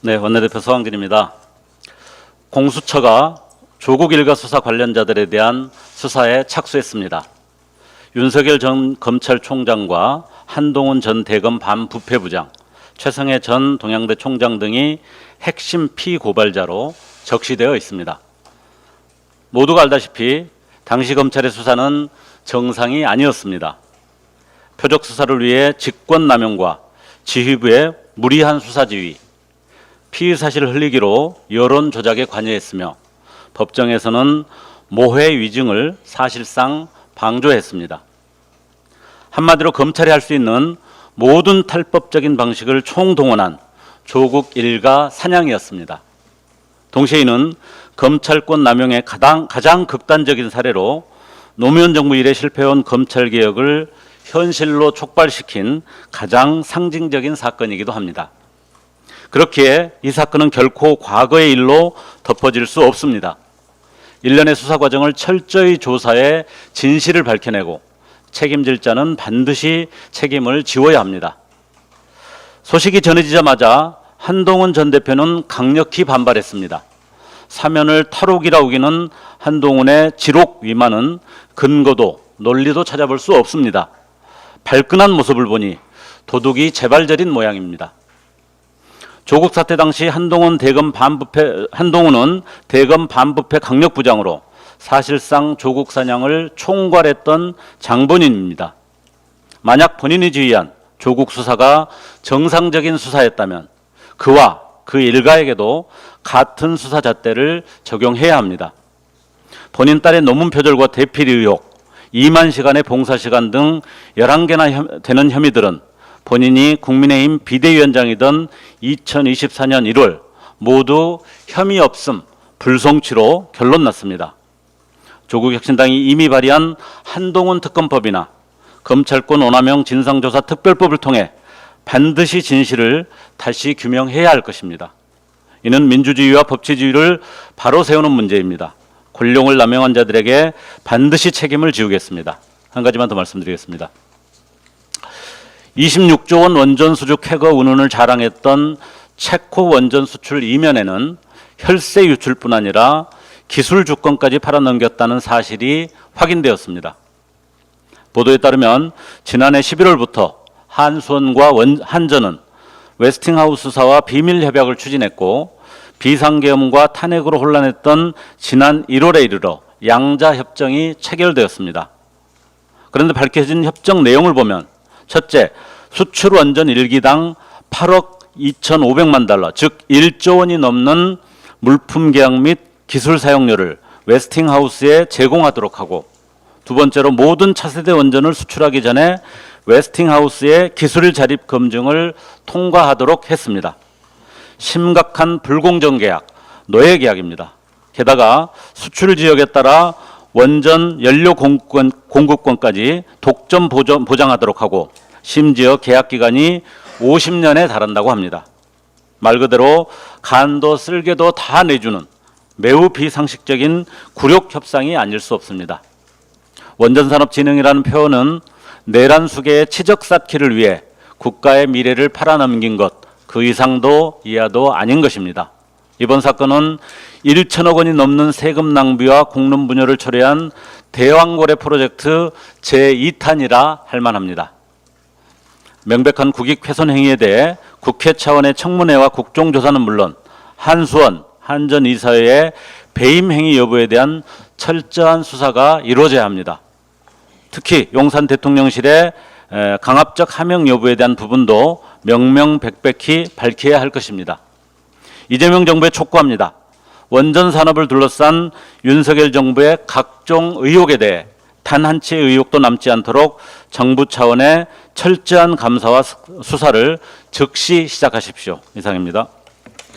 네, 원내대표 서광진입니다. 공수처가 조국 일가 수사 관련자들에 대한 수사에 착수했습니다. 윤석열 전 검찰총장과 한동훈 전 대검 반부패부장, 최성해 전 동양대 총장 등이 핵심 피고발자로 적시되어 있습니다. 모두가 알다시피 당시 검찰의 수사는 정상이 아니었습니다. 표적 수사를 위해 직권남용과 지휘부의 무리한 수사지휘, 피의 사실을 흘리기로 여론 조작에 관여했으며 법정에서는 모해 위증을 사실상 방조했습니다. 한마디로 검찰이 할 수 있는 모든 탈법적인 방식을 총동원한 조국 일가 사냥이었습니다. 동시에 이는 검찰권 남용의 가장 극단적인 사례로 노무현 정부 이래 실패해온 검찰개혁을 현실로 촉발시킨 가장 상징적인 사건이기도 합니다. 그렇기에 이 사건은 결코 과거의 일로 덮어질 수 없습니다. 일련의 수사 과정을 철저히 조사해 진실을 밝혀내고 책임질 자는 반드시 책임을 지워야 합니다. 소식이 전해지자마자 한동훈 전 대표는 강력히 반발했습니다. 사면을 탈옥이라 우기는 한동훈의 지록 위만은 근거도 논리도 찾아볼 수 없습니다. 발끈한 모습을 보니 도둑이 재발절인 모양입니다. 조국 사태 당시 한동훈은 대검 반부패 강력부장으로 사실상 조국 사냥을 총괄했던 장본인입니다. 만약 본인이 지휘한 조국 수사가 정상적인 수사였다면 그와 그 일가에게도 같은 수사 잣대를 적용해야 합니다. 본인 딸의 논문 표절과 대필 의혹, 2만 시간의 봉사 시간 등 11개나 되는 혐의들은 본인이 국민의힘 비대위원장이던 2024년 1월 모두 혐의 없음, 불송치로 결론 났습니다. 조국혁신당이 이미 발의한 한동훈 특검법이나 검찰권 오남용 진상조사 특별법을 통해 반드시 진실을 다시 규명해야 할 것입니다. 이는 민주주의와 법치주의를 바로 세우는 문제입니다. 권력을 남용한 자들에게 반드시 책임을 지우겠습니다. 한 가지만 더 말씀드리겠습니다. 26조 원 원전 수주 쾌거 운운을 자랑했던 체코 원전 수출 이면에는 혈세 유출뿐 아니라 기술 주권까지 팔아넘겼다는 사실이 확인되었습니다. 보도에 따르면 지난해 11월부터 한수원과 한전은 웨스팅하우스사와 비밀 협약을 추진했고 비상계엄과 탄핵으로 혼란했던 지난 1월에 이르러 양자 협정이 체결되었습니다. 그런데 밝혀진 협정 내용을 보면 첫째, 수출 원전 1기당 8억 2,500만 달러, 즉 1조 원이 넘는 물품 계약 및 기술 사용료를 웨스팅하우스에 제공하도록 하고, 두 번째로 모든 차세대 원전을 수출하기 전에 웨스팅하우스의 기술 자립 검증을 통과하도록 했습니다. 심각한 불공정 계약, 노예 계약입니다. 게다가 수출 지역에 따라 원전 연료 공급권까지 독점 보장하도록 하고 심지어 계약 기간이 50년에 달한다고 합니다. 말 그대로 간도 쓸개도 다 내주는 매우 비상식적인 굴욕 협상이 아닐 수 없습니다. 원전산업진흥이라는 표현은 내란 수계의 치적 쌓기를 위해 국가의 미래를 팔아넘긴 것, 그 이상도 이하도 아닌 것입니다. 이번 사건은 1천억 원이 넘는 세금 낭비와 공론 분열을 초래한 대왕거래 프로젝트 제2탄이라 할 만합니다. 명백한 국익 훼손 행위에 대해 국회 차원의 청문회와 국정조사는 물론 한수원, 한전 이사회의 배임 행위 여부에 대한 철저한 수사가 이루어져야 합니다. 특히 용산 대통령실의 강압적 하명 여부에 대한 부분도 명명백백히 밝혀야 할 것입니다. 이재명 정부에 촉구합니다. 원전 산업을 둘러싼 윤석열 정부의 각종 의혹에 대해 단 한 치의 의혹도 남지 않도록 정부 차원의 철저한 감사와 수사를 즉시 시작하십시오. 이상입니다.